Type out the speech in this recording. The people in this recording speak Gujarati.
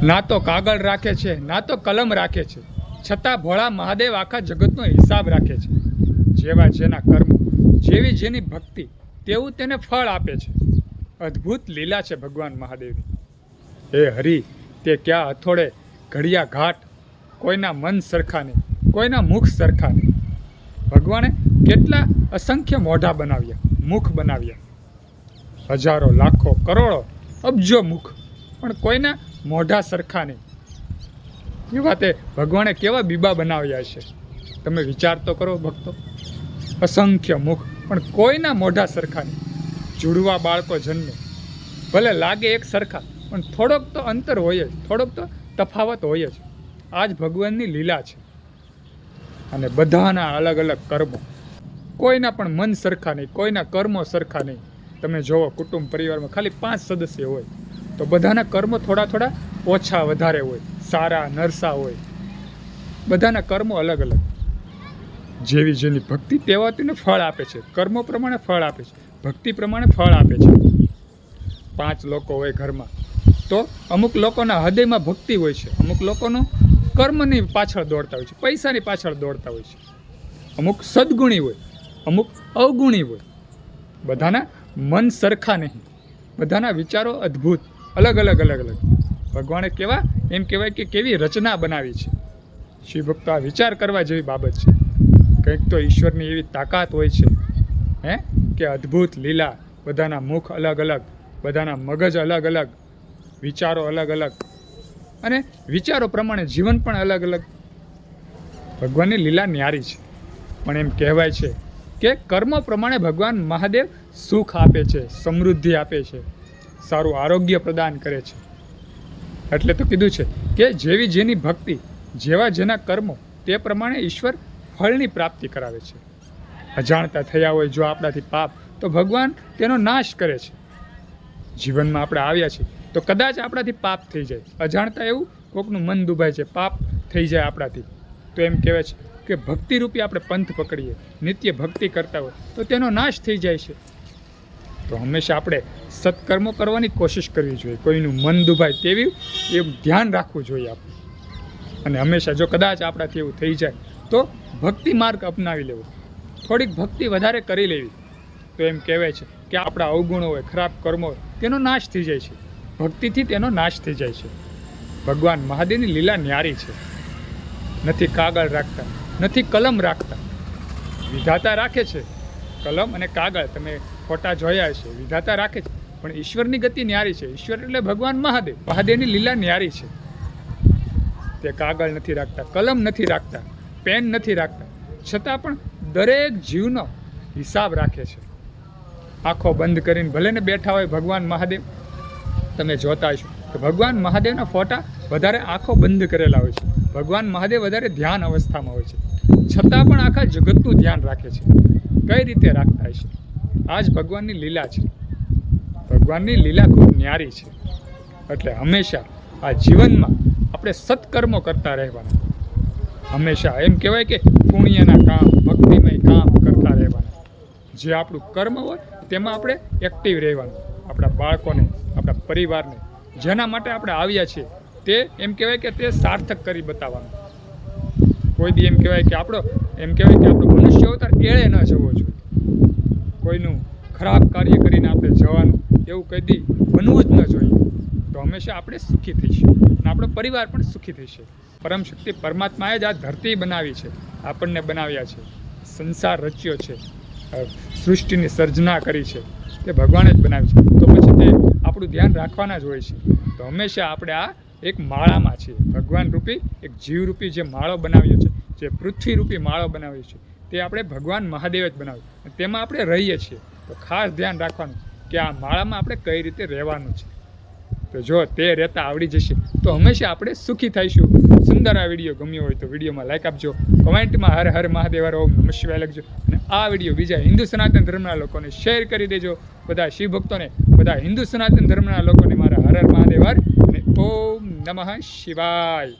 ના તો કાગળ રાખે છે, ના તો કલમ રાખે છે, છતાં ભોળા મહાદેવ આખા જગતનો હિસાબ રાખે છે. જેવા જેના કર્મ, જેવી જેની ભક્તિ, તેવું તેને ફળ આપે છે. અદ્ભુત લીલા છે ભગવાન મહાદેવની. હે હરિ, તે ક્યાં હથોડે ઘડિયા ઘાટ, કોઈના મન સરખા નહીં, કોઈના મુખ સરખા નહીં. ભગવાને કેટલા અસંખ્ય મોઢા બનાવ્યા, મુખ બનાવ્યા, હજારો, લાખો, કરોડો, અબજો મુખ, પણ કોઈના મોઢા સરખા નહીં. એવા તે ભગવાને કેવા બીબા બનાવ્યા છે, તમે વિચાર તો કરો ભક્તો. અસંખ્ય મુખ, પણ કોઈના મોઢા સરખા નહીં. જુડવા બાળકો જન્મે, ભલે લાગે એક સરખા, પણ થોડોક તો અંતર હોય જ, થોડોક તો તફાવત હોય જ. આ જ ભગવાનની લીલા છે. અને બધાના અલગ અલગ કર્મો, કોઈના પણ મન સરખા નહીં, કોઈના કર્મો સરખા નહીં. તમે જુઓ, કુટુંબ પરિવારમાં ખાલી 5 સદસ્ય હોય તો બધાના કર્મો થોડા થોડા ઓછા વધારે હોય, સારા નરસા હોય. બધાના કર્મો અલગ અલગ. જેવી જેની ભક્તિ તેવા તેને ફળ આપે છે. કર્મો પ્રમાણે ફળ આપે છે, ભક્તિ પ્રમાણે ફળ આપે છે. 5 લોકો હોય ઘરમાં તો અમુક લોકોના હૃદયમાં ભક્તિ હોય છે, અમુક લોકોનું કર્મની પાછળ દોડતા હોય છે, પૈસાની પાછળ દોડતા હોય છે. અમુક સદગુણી હોય, અમુક અવગુણી હોય. બધાના મન સરખા નહીં, બધાના વિચારો અદ્ભુત, અલગ અલગ અલગ અલગ. ભગવાને કેવા, એમ કહેવાય કે કેવી રચના બનાવી છે. શિવ ભક્તો આ વિચાર કરવા જેવી બાબત છે. કંઈક તો ઈશ્વરની એવી તાકાત હોય છે કે અદ્ભુત લીલા. બધાના મુખ અલગ અલગ, બધાના મગજ અલગ અલગ, વિચારો અલગ અલગ, અને વિચારો પ્રમાણે જીવન પણ અલગ અલગ. ભગવાનની લીલા ન્યારી છે. પણ એમ કહેવાય છે કે કર્મ પ્રમાણે ભગવાન મહાદેવ સુખ આપે છે, સમૃદ્ધિ આપે છે, સારું આરોગ્ય પ્રદાન કરે છે. એટલે તો કીધું છે કે જેવી જેની ભક્તિ, જેવા જેના કર્મો, તે પ્રમાણે ઈશ્વર ફળની પ્રાપ્તિ કરાવે છે. અજાણતા થયા હોય જો આપણાથી પાપ, તો ભગવાન તેનો નાશ કરે છે. જીવનમાં આપણે આવ્યા છીએ તો કદાચ આપણાથી પાપ થઈ જાય, અજાણતા એવું કોકનું મન દુભાય છે, પાપ થઈ જાય આપણાથી, તો એમ કહેવાય છે કે ભક્તિરૂપી આપણે પંથ પકડીએ, નિત્ય ભક્તિ કરતા હોય તો તેનો નાશ થઈ જાય છે. તો હંમેશા આપણે સત્કર્મો કરવાની કોશિશ કરવી જોઈએ. કોઈનું મન દુભાય તેવી એવું ધ્યાન રાખવું જોઈએ આપણે. અને હંમેશા જો કદાચ આપણાથી એવું થઈ જાય તો ભક્તિ માર્ગ અપનાવી લેવો, થોડીક ભક્તિ વધારે કરી લેવી. તો એમ કહેવાય છે કે આપણા અવગુણો હોય, ખરાબ કર્મો હોય, તેનો નાશ થઈ જાય છે. ભક્તિથી તેનો નાશ થઈ જાય છે. ભગવાન મહાદેવની લીલા ન્યારી છે. નથી કાગળ રાખતા, નથી કલમ રાખતા. વિધાતા રાખે છે કલમ અને કાગળ, તમે ફોટા જોયા છે. વિધાતા રાખે છે, પણ ઈશ્વરની ગતિ ન્યારી છે. ઈશ્વર એટલે ભગવાન મહાદેવ. મહાદેવની લીલા ન્યારી છે. તે કાગળ નથી રાખતા, કલમ નથી રાખતા, પેન નથી રાખતા, છતાં પણ દરેક જીવનો હિસાબ રાખે છે. આંખો બંધ કરીને ભલે ને બેઠા હોય ભગવાન મહાદેવ, તમે જોતા હશો કે ભગવાન મહાદેવના ફોટા વધારે આંખો બંધ કરેલા હોય છે. ભગવાન મહાદેવ વધારે ધ્યાન અવસ્થામાં હોય છે, છતાં પણ આખા જગતનું ધ્યાન રાખે છે. કઈ રીતે રાખતા હશે? આ જ ભગવાનની લીલા છે. ભગવાનની લીલા ખૂબ ન્યારી છે. એટલે હંમેશા આ જીવનમાં આપણે સત્કર્મો કરતા રહેવાના. હંમેશા એમ કહેવાય કે પુણ્યના કામ, ભક્તિમય કામ કરતા રહેવાના. જે આપણું કર્મ હોય તેમાં આપણે એક્ટિવ રહેવાનું. આપણા બાળકોને, આપણા પરિવારને, જેના માટે આપણે આવ્યા છીએ તે એમ કહેવાય કે તે સાર્થક કરી બતાવવાનું. કોઈ દી એમ કહેવાય કે આપણો મનુષ્ય અવતાર એળે ન જવો જોઈએ. કોઈનું ખરાબ કાર્ય કરીને આપણે જવાનું એવું કઈ દી બનવું જ ન જોઈએ. તો હંમેશા આપણે સુખી થઈશું અને આપણો પરિવાર પણ સુખી થશે. પરમ શક્તિ પરમાત્માએ જ આ ધરતી બનાવી છે, આપણને બનાવ્યા છે, સંસાર રચ્યો છે, સૃષ્ટિની સર્જના કરી છે, તે ભગવાને જ બનાવી છે. તો પછી તે આપણું ધ્યાન રાખવાના જ હોય છે. તો હંમેશા આપણે આ એક માળામાં છીએ. ભગવાન રૂપી એક જીવરૂપી જે માળો બનાવ્યો છે, જે પૃથ્વી રૂપી માળો બનાવ્યો છે, તે આપણે ભગવાન મહાદેવ જ બનાવ્યું. તેમાં આપણે રહીએ છીએ. તો ખાસ ધ્યાન રાખવાનું કે આ માળામાં આપણે કઈ રીતે રહેવાનું છે. તો જો તે રહેતા આવડી જશે તો હંમેશા આપણે સુખી થઈશું. સુંદર આ વિડીયો ગમ્યો હોય તો વિડીયોમાં લાઈક આપજો, કમેન્ટમાં હર હર મહાદેવ ઓમ નમઃ શિવાય લખજો, અને આ વિડીયો બીજા હિન્દુ સનાતન ધર્મના લોકોને શેર કરી દેજો. બધા શિવ ભક્તોને, બધા હિન્દુ સનાતન ધર્મના લોકોને મારા હર હર મહાદેવ અને ઓમ નમઃ શિવાય.